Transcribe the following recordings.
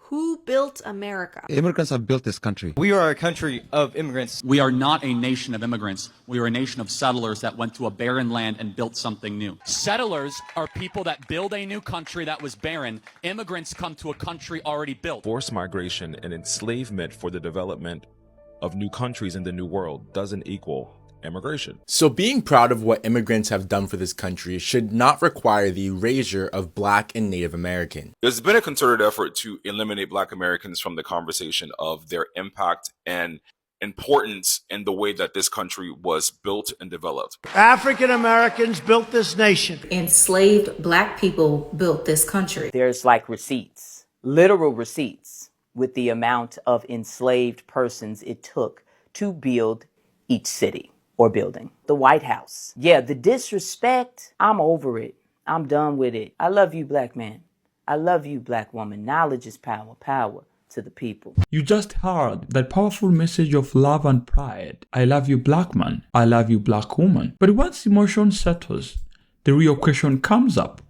Who built America? Immigrants have built this country. We are a country of immigrants. We are not a nation of immigrants. We are a nation of settlers that went to a barren land and built something new. Settlers are people that build a new country that was barren. Immigrants come to a country already built. Forced migration and enslavement for the development of new countries in the New World doesn't equal immigration. So being proud of what immigrants have done for this country should not require the erasure of Black and Native Americans. There's been a concerted effort to eliminate Black Americans from the conversation of their impact and importance in the way that this country was built and developed. African Americans built this nation. Enslaved Black people built this country. There's like receipts, literal receipts, with the amount of enslaved persons it took to build each city or building. The White House. Yeah, the disrespect, I'm over it. I'm done with it. I love you, Black man. I love you, Black woman. Knowledge is power. Power to the people. You just heard that powerful message of love and pride. I love you, Black man. I love you, Black woman. But once emotion settles, the real question comes up.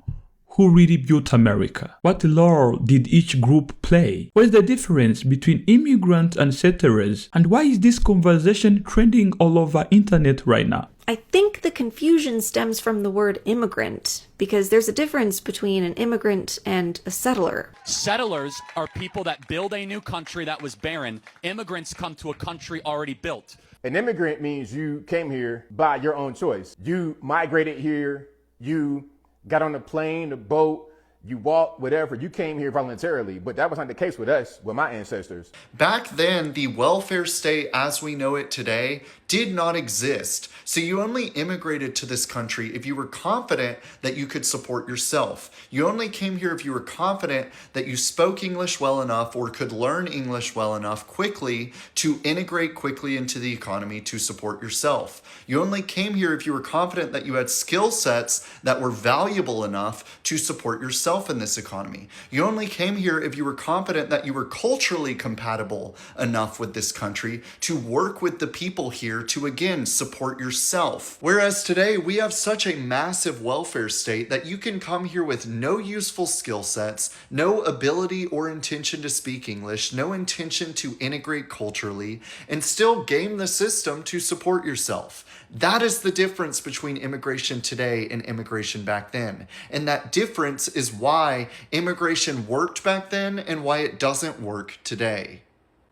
Who really built America? What role did each group play? What is the difference between immigrants and settlers? And why is this conversation trending all over internet right now? I think the confusion stems from the word immigrant, because there's a difference between an immigrant and a settler. Settlers are people that build a new country that was barren. Immigrants come to a country already built. An immigrant means you came here by your own choice. You migrated here, you got on a plane, a boat, you walked, whatever, you came here voluntarily, but that was not the case with us, with my ancestors. Back then, the welfare state as we know it today did not exist. So you only immigrated to this country if you were confident that you could support yourself. You only came here if you were confident that you spoke English well enough or could learn English well enough quickly to integrate quickly into the economy to support yourself. You only came here if you were confident that you had skill sets that were valuable enough to support yourself in this economy. You only came here if you were confident that you were culturally compatible enough with this country to work with the people here to again support yourself. Whereas today we have such a massive welfare state that you can come here with no useful skill sets, no ability or intention to speak English, no intention to integrate culturally, and still game the system to support yourself. That is the difference between immigration today and immigration back then. And that difference is why immigration worked back then and why it doesn't work today.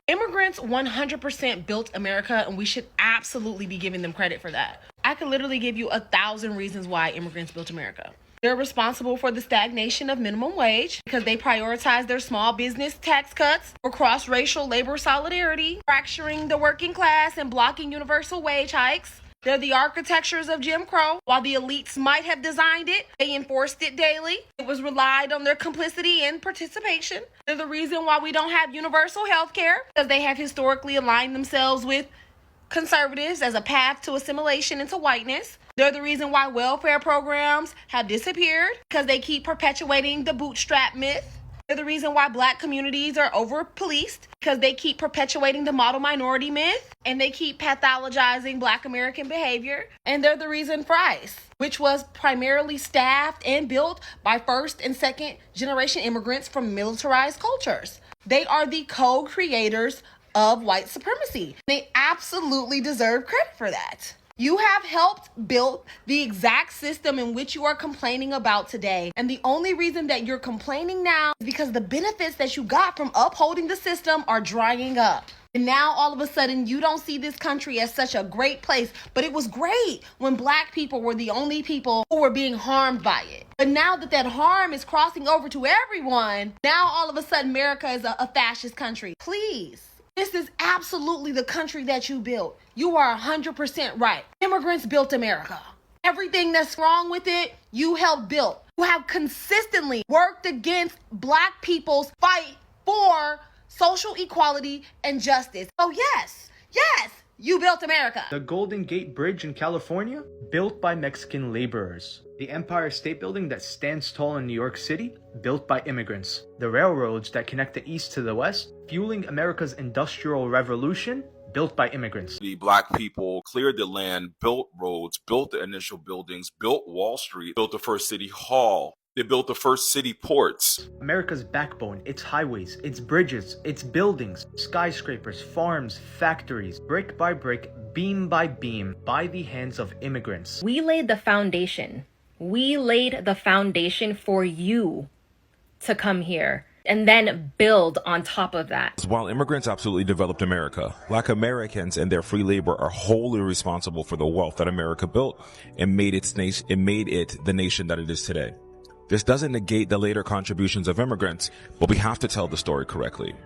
Immigrants 100% built America, and we should absolutely be giving them credit for that. I could literally give you 1,000 reasons why immigrants built America. They're responsible for the stagnation of minimum wage because they prioritize their small business tax cuts for cross-racial labor solidarity, fracturing the working class and blocking universal wage hikes. They're the architectures of Jim Crow. While the elites might have designed it, they enforced it daily. It was relied on their complicity and participation. They're the reason why we don't have universal health care, because they have historically aligned themselves with conservatives as a path to assimilation into whiteness. They're the reason why welfare programs have disappeared, because they keep perpetuating the bootstrap myth. They're the reason why Black communities are over-policed, because they keep perpetuating the model minority myth, and they keep pathologizing Black American behavior. And they're the reason for ICE, which was primarily staffed and built by first and second generation immigrants from militarized cultures. They are the co-creators of white supremacy. They absolutely deserve credit for that. You have helped build the exact system in which you are complaining about today. And the only reason that you're complaining now is because the benefits that you got from upholding the system are drying up. And now all of a sudden you don't see this country as such a great place. But it was great when Black people were the only people who were being harmed by it. But now that that harm is crossing over to everyone, now all of a sudden America is a fascist country. Please. This is absolutely the country that you built. You are 100% right. Immigrants built America. Everything that's wrong with it, you helped build. You have consistently worked against Black people's fight for social equality and justice. So yes, you built America. The Golden Gate Bridge in California, built by Mexican laborers. The Empire State Building that stands tall in New York City, built by immigrants. The railroads that connect the East to the West, fueling America's Industrial Revolution, built by immigrants. The Black people cleared the land, built roads, built the initial buildings, built Wall Street, built the first city hall, They built the first city ports. America's backbone, its highways, its bridges, its buildings, skyscrapers, farms, factories, brick by brick, beam by beam, by the hands of immigrants. We laid the foundation. We laid the foundation for you to come here and then build on top of that. While immigrants absolutely developed America, Black Americans and their free labor are wholly responsible for the wealth that America built and made it the nation that it is today. This doesn't negate the later contributions of immigrants, but we have to tell the story correctly.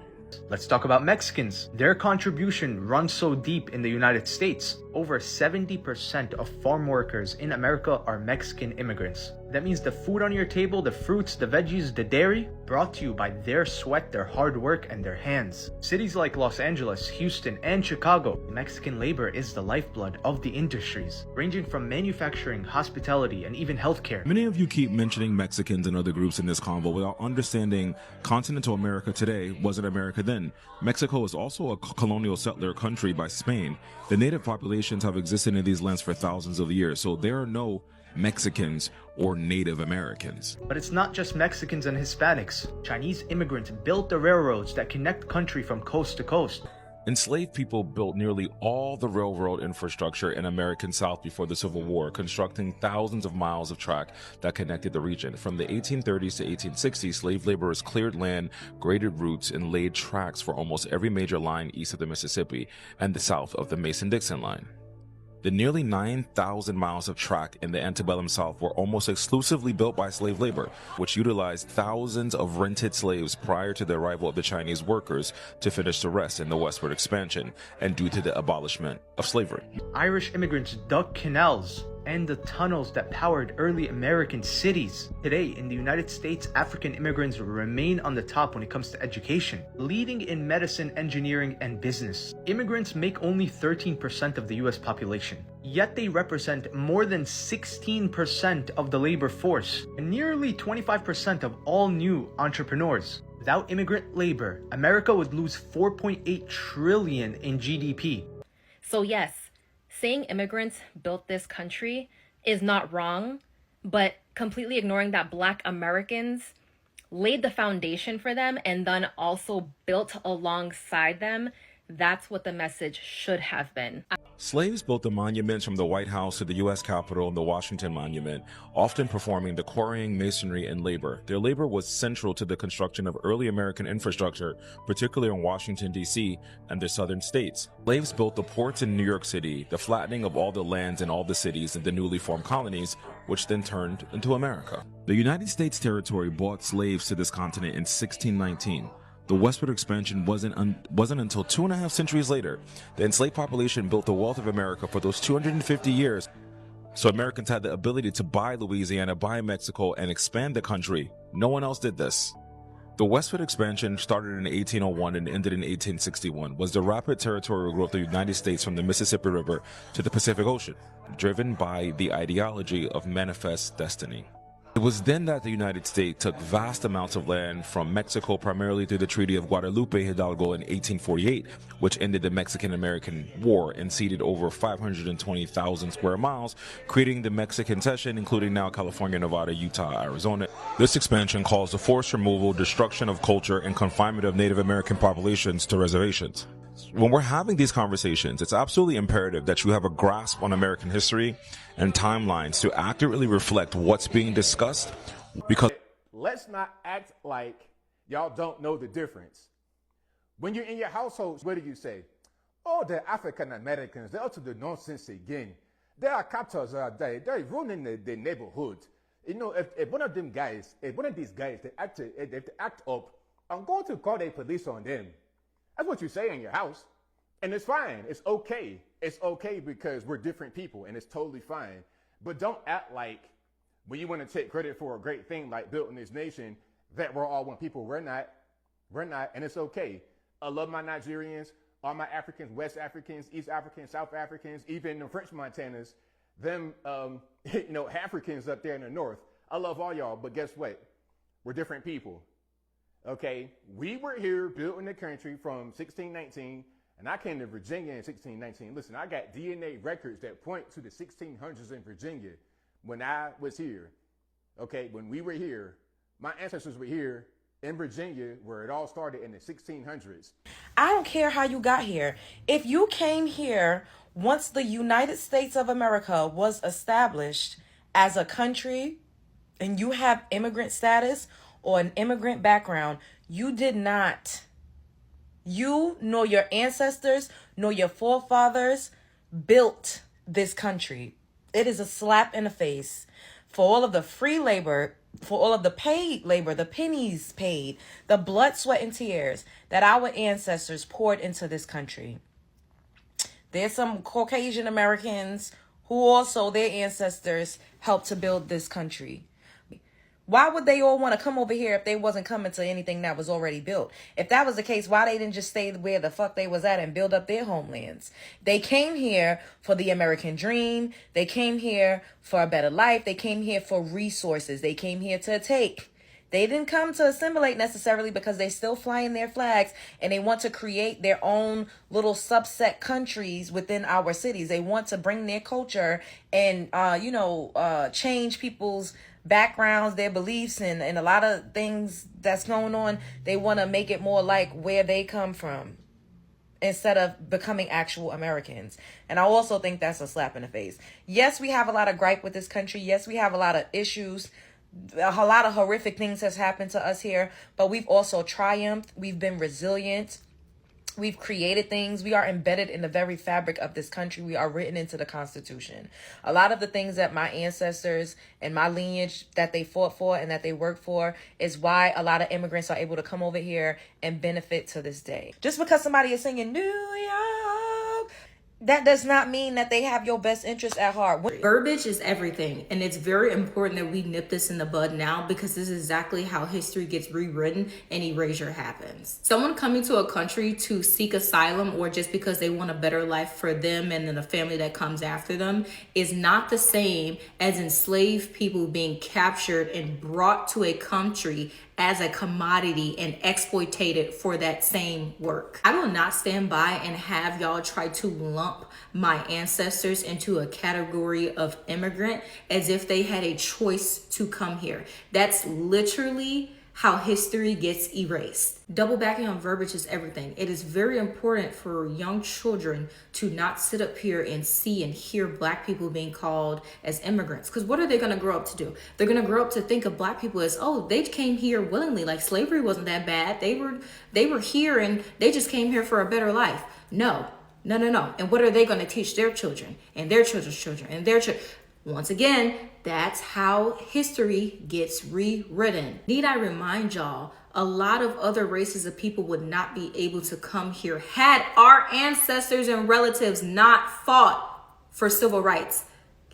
Let's talk about Mexicans. Their contribution runs so deep in the United States. Over 70% of farm workers in America are Mexican immigrants. That means the food on your table, the fruits, the veggies, the dairy, brought to you by their sweat, their hard work, and their hands. Cities like Los Angeles, Houston, and Chicago, Mexican labor is the lifeblood of the industries, ranging from manufacturing, hospitality, and even healthcare. Many of you keep mentioning Mexicans and other groups in this convo without understanding continental America today wasn't America then. Mexico is also a colonial settler country by Spain. The native populations have existed in these lands for thousands of years, so there are no Mexicans or Native Americans. But it's not just Mexicans and Hispanics. Chinese immigrants built the railroads that connect country from coast to coast. Enslaved people built nearly all the railroad infrastructure in American South before the Civil War, constructing thousands of miles of track that connected the region. From the 1830s to 1860s, slave laborers cleared land, graded routes, and laid tracks for almost every major line east of the Mississippi and the south of the Mason-Dixon line. The nearly 9,000 miles of track in the antebellum South were almost exclusively built by slave labor, which utilized thousands of rented slaves prior to the arrival of the Chinese workers to finish the rest in the westward expansion and due to the abolishment of slavery. Irish immigrants dug canals and the tunnels that powered early American cities. Today, in the United States, African immigrants remain on the top when it comes to education, leading in medicine, engineering, and business. Immigrants make only 13% of the US population, yet they represent more than 16% of the labor force and nearly 25% of all new entrepreneurs. Without immigrant labor, America would lose 4.8 trillion in GDP. So yes, saying immigrants built this country is not wrong, but completely ignoring that Black Americans laid the foundation for them and then also built alongside them, that's what the message should have been. Slaves built the monuments from the White House to the U.S. Capitol and the Washington Monument, often performing the quarrying, masonry, and labor. Their labor was central to the construction of early American infrastructure, particularly in Washington, D.C. and the southern states. Slaves built the ports in New York City, the flattening of all the lands in all the cities in the newly formed colonies, which then turned into America. The United States territory brought slaves to this continent in 1619. The westward expansion wasn't until 2.5 centuries later. The enslaved population built the wealth of America for those 250 years. So Americans had the ability to buy Louisiana, buy Mexico, and expand the country. No one else did this. The westward expansion started in 1801 and ended in 1861, was the rapid territorial growth of the United States from the Mississippi River to the Pacific Ocean, driven by the ideology of manifest destiny. It was then that the United States took vast amounts of land from Mexico, primarily through the Treaty of Guadalupe Hidalgo in 1848, which ended the Mexican-American War and ceded over 520,000 square miles, creating the Mexican Cession, including now California, Nevada, Utah, Arizona. This expansion caused the forced removal, destruction of culture, and confinement of Native American populations to reservations. When we're having these conversations, it's absolutely imperative that you have a grasp on American history and timelines to accurately reflect what's being discussed, because let's not act like y'all don't know the difference. When you're in your households, what do you say? Oh, the African Americans, they're up to the nonsense again. They are captors, they're ruining the neighborhood. You know, if one of these guys, they act up, I'm going to call the police on them. That's what you say in your house. And it's fine. It's okay. It's okay because we're different people and it's totally fine. But don't act like when you want to take credit for a great thing like building this nation that we're all one people. We're not. We're not. And it's okay. I love my Nigerians, all my Africans, West Africans, East Africans, South Africans, even the French Montanas, them, Africans up there in the north. I love all y'all. But guess what? We're different people. Okay, we were here building the country from 1619, and I came to Virginia in 1619. Listen, I got DNA records that point to the 1600s in Virginia when I was here. Okay, when we were here, my ancestors were here in Virginia, where it all started in the 1600s. I don't care how you got here. If you came here once the United States of America was established as a country and you have immigrant status or an immigrant background, you did not, you nor your ancestors nor your forefathers built this country. It is a slap in the face for all of the free labor, for all of the paid labor, the pennies paid, the blood, sweat, and tears that our ancestors poured into this country. There's some Caucasian Americans who also, their ancestors helped to build this country. Why would they all want to come over here if they wasn't coming to anything that was already built? If that was the case, why they didn't just stay where the fuck they was at and build up their homelands? They came here for the American dream. They came here for a better life. They came here for resources. They came here to take. They didn't come to assimilate necessarily because they still flying their flags and they want to create their own little subset countries within our cities. They want to bring their culture and, change people's backgrounds, their beliefs, and a lot of things that's going on. They want to make it more like where they come from instead of becoming actual Americans. And I also think that's a slap in the face. Yes, we have a lot of gripe with this country. Yes, we have a lot of issues. A lot of horrific things has happened to us here, but we've also triumphed. We've been resilient. We've created things. We are embedded in the very fabric of this country. We are written into the Constitution. A lot of the things that my ancestors and my lineage that they fought for and that they worked for is why a lot of immigrants are able to come over here and benefit to this day. Just because somebody is singing New York, that does not mean that they have your best interest at heart. Verbiage is everything, and it's very important that we nip this in the bud now, because this is exactly how history gets rewritten and erasure happens. Someone coming to a country to seek asylum or just because they want a better life for them and then the family that comes after them is not the same as enslaved people being captured and brought to a country as a commodity and exploited for that same work. I will not stand by and have y'all try to lump my ancestors into a category of immigrant as if they had a choice to come here. That's literally how history gets erased. Double backing on verbiage is everything. It is very important for young children to not sit up here and see and hear Black people being called as immigrants. Because what are they going to grow up to do? They're going to grow up to think of Black people as, oh, they came here willingly. Like slavery wasn't that bad. They were here and they just came here for a better life. No. And what are they going to teach their children and their children's children and their children? Once again, that's how history gets rewritten. Need I remind y'all, a lot of other races of people would not be able to come here had our ancestors and relatives not fought for civil rights.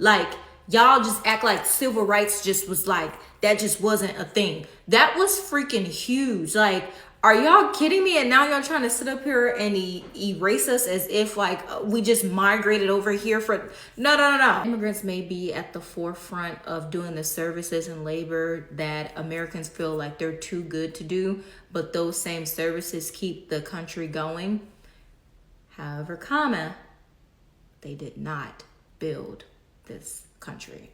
Like, y'all just act like civil rights just was like, that just wasn't a thing. That was freaking huge. Like, are y'all kidding me? And now y'all trying to sit up here and erase us as if like we just migrated over here for... No. Immigrants may be at the forefront of doing the services and labor that Americans feel like they're too good to do, but those same services keep the country going. However, they did not build this country.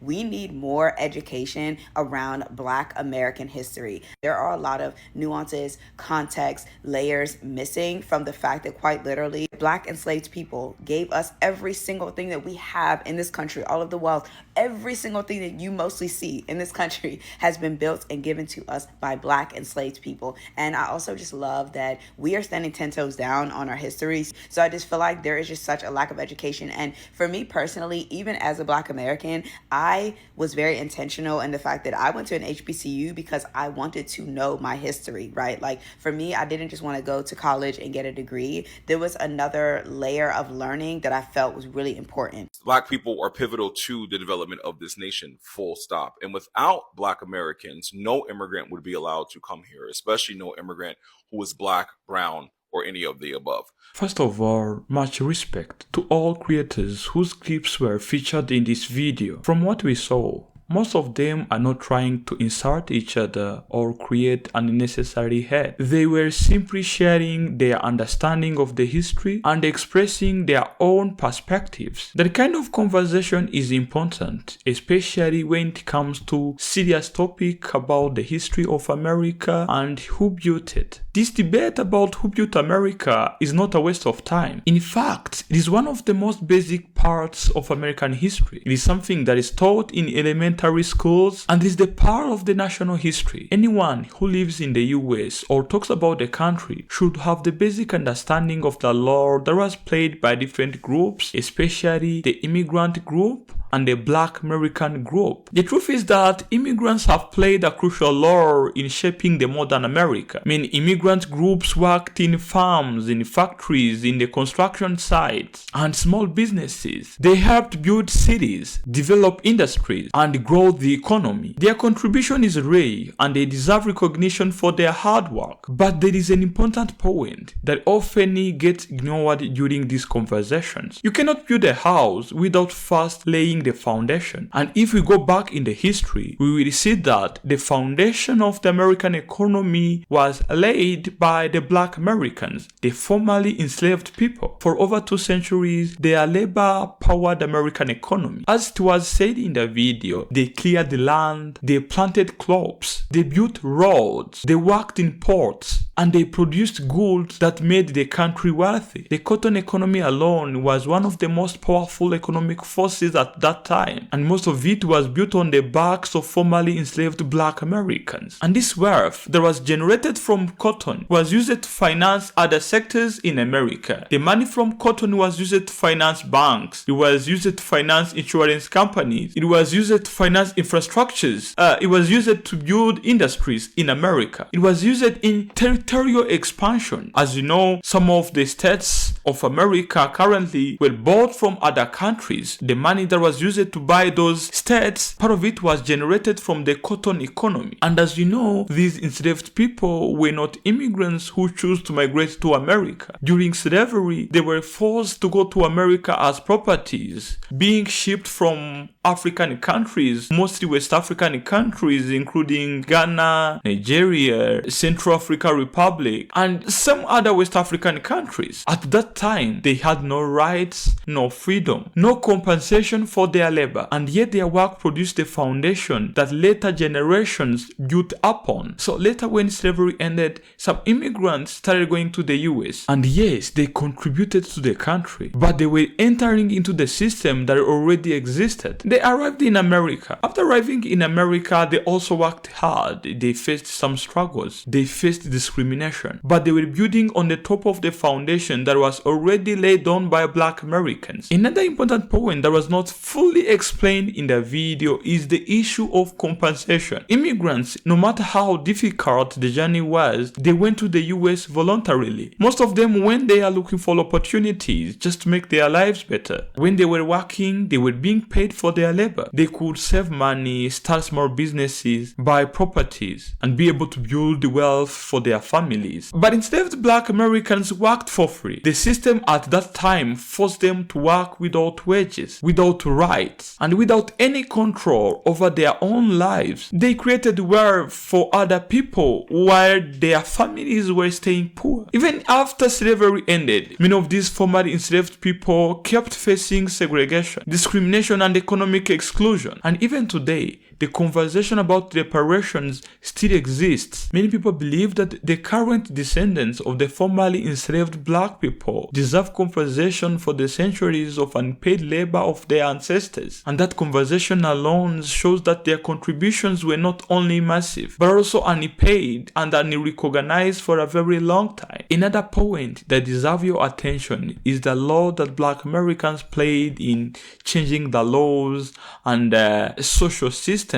We need more education around Black American history. There are a lot of nuances, context, layers missing from the fact that quite literally Black enslaved people gave us every single thing that we have in this country, all of the wealth, every single thing that you mostly see in this country has been built and given to us by Black enslaved people. And I also just love that we are standing 10 toes down on our histories. So I just feel like there is just such a lack of education. And for me personally, even as a Black American, I was very intentional in the fact that I went to an HBCU because I wanted to know my history, right? Like for me, I didn't just want to go to college and get a degree. There was another layer of learning that I felt was really important. Black people are pivotal to the development of this nation, full stop. And without Black Americans, no immigrant would be allowed to come here, especially no immigrant who is Black, brown, or any of the above. First of all, much respect to all creators whose clips were featured in this video. From what we saw, most of them are not trying to insult each other or create unnecessary hate. They were simply sharing their understanding of the history and expressing their own perspectives. That kind of conversation is important, especially when it comes to serious topic about the history of America and who built it. This debate about who built America is not a waste of time. In fact, it is one of the most basic parts of American history. It is something that is taught in elementary schools and is the part of the national history. Anyone who lives in the US or talks about the country should have the basic understanding of the role that was played by different groups, especially the immigrant group and the Black American group. The truth is that immigrants have played a crucial role in shaping the modern America. Immigrant groups worked in farms, in factories, in the construction sites, and small businesses. They helped build cities, develop industries, and grow the economy. Their contribution is rare, and they deserve recognition for their hard work. But there is an important point that often gets ignored during these conversations. You cannot build a house without first laying the foundation. And if we go back in the history, we will see that the foundation of the American economy was laid by the Black Americans, the formerly enslaved people. For over 2 centuries, their labor powered the American economy. As it was said in the video, they cleared the land, they planted crops, they built roads, they worked in ports, and they produced goods that made the country wealthy. The cotton economy alone was one of the most powerful economic forces at that time, and most of it was built on the backs of formerly enslaved Black Americans. And this wealth that was generated from cotton was used to finance other sectors in America. The money from cotton was used to finance banks, it was used to finance insurance companies, it was used to finance infrastructures, it was used to build industries in America. It was used in territorial expansion. As you know, some of the states of America currently were bought from other countries. The money that was used to buy those states, part of it was generated from the cotton economy. And as you know, these enslaved people were not immigrants who chose to migrate to America. During slavery, they were forced to go to America as properties, being shipped from African countries, mostly West African countries, including Ghana, Nigeria, Central African Republic, and some other West African countries. At that time, they had no rights, no freedom, no compensation for their labor, and yet their work produced a foundation that later generations built upon. So later, when slavery ended, some immigrants started going to the US, and yes, they contributed to the country, but they were entering into the system that already existed. They arrived in America. After arriving in America, they also worked hard. They faced some struggles. They faced discrimination, but they were building on the top of the foundation that was already laid down by Black Americans. Another important point that was not fully explained in the video is the issue of compensation. Immigrants, no matter how difficult the journey was, they went to the US voluntarily. Most of them went there looking for opportunities just to make their lives better. When they were working, they were being paid for their labor. They could save money, start small businesses, buy properties, and be able to build wealth for their families. But enslaved Black Americans worked for free. The system at that time forced them to work without wages, without rights, and without any control over their own lives. They created wealth for other people while their families were staying poor. Even after slavery ended, many of these formerly enslaved people kept facing segregation, discrimination, and economic exclusion. And even today, the conversation about reparations still exists. Many people believe that the current descendants of the formerly enslaved Black people deserve compensation for the centuries of unpaid labor of their ancestors. And that conversation alone shows that their contributions were not only massive, but also unpaid and unrecognized for a very long time. Another point that deserves your attention is the role that Black Americans played in changing the laws and social systems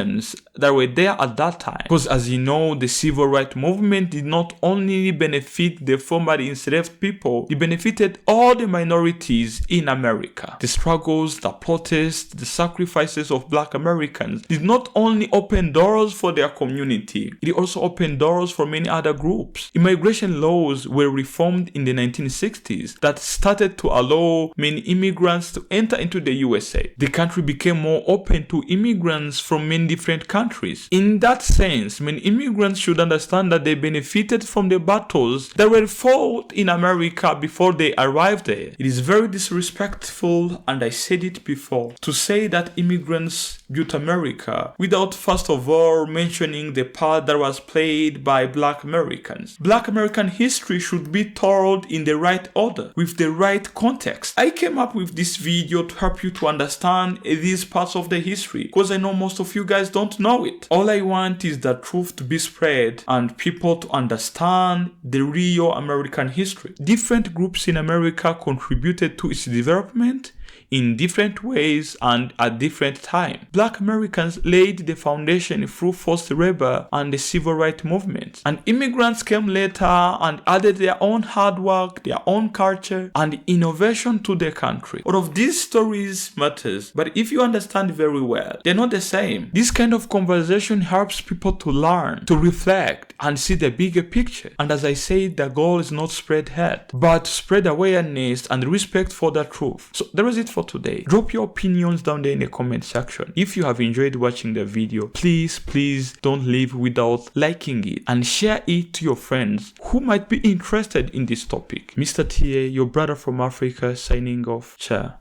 that were there at that time. Because as you know, the civil rights movement did not only benefit the formerly enslaved people, it benefited all the minorities in America. The struggles, the protests, the sacrifices of Black Americans did not only open doors for their community, it also opened doors for many other groups. Immigration laws were reformed in the 1960s that started to allow many immigrants to enter into the USA. The country became more open to immigrants from in different countries. In that sense, immigrants should understand that they benefited from the battles that were fought in America before they arrived there. It is very disrespectful, and I said it before, to say that immigrants built America without first of all mentioning the part that was played by Black Americans. Black American history should be told in the right order, with the right context. I came up with this video to help you to understand these parts of the history, because I know most of you guys don't know it. All I want is the truth to be spread and people to understand the real American history. Different groups in America contributed to its development in different ways and at different times. Black Americans laid the foundation through forced labor and the civil rights movement. And immigrants came later and added their own hard work, their own culture, and innovation to the country. All of these stories matters, but if you understand very well, they're not the same. This kind of conversation helps people to learn, to reflect, and see the bigger picture. And as I said, the goal is not spread hate, but spread awareness and respect for the truth. So that is it for today. Drop your opinions down there in the comment section. If you have enjoyed watching the video, please don't leave without liking it and share it to your friends who might be interested in this topic. Mr. TA, your brother from Africa, signing off. Ciao.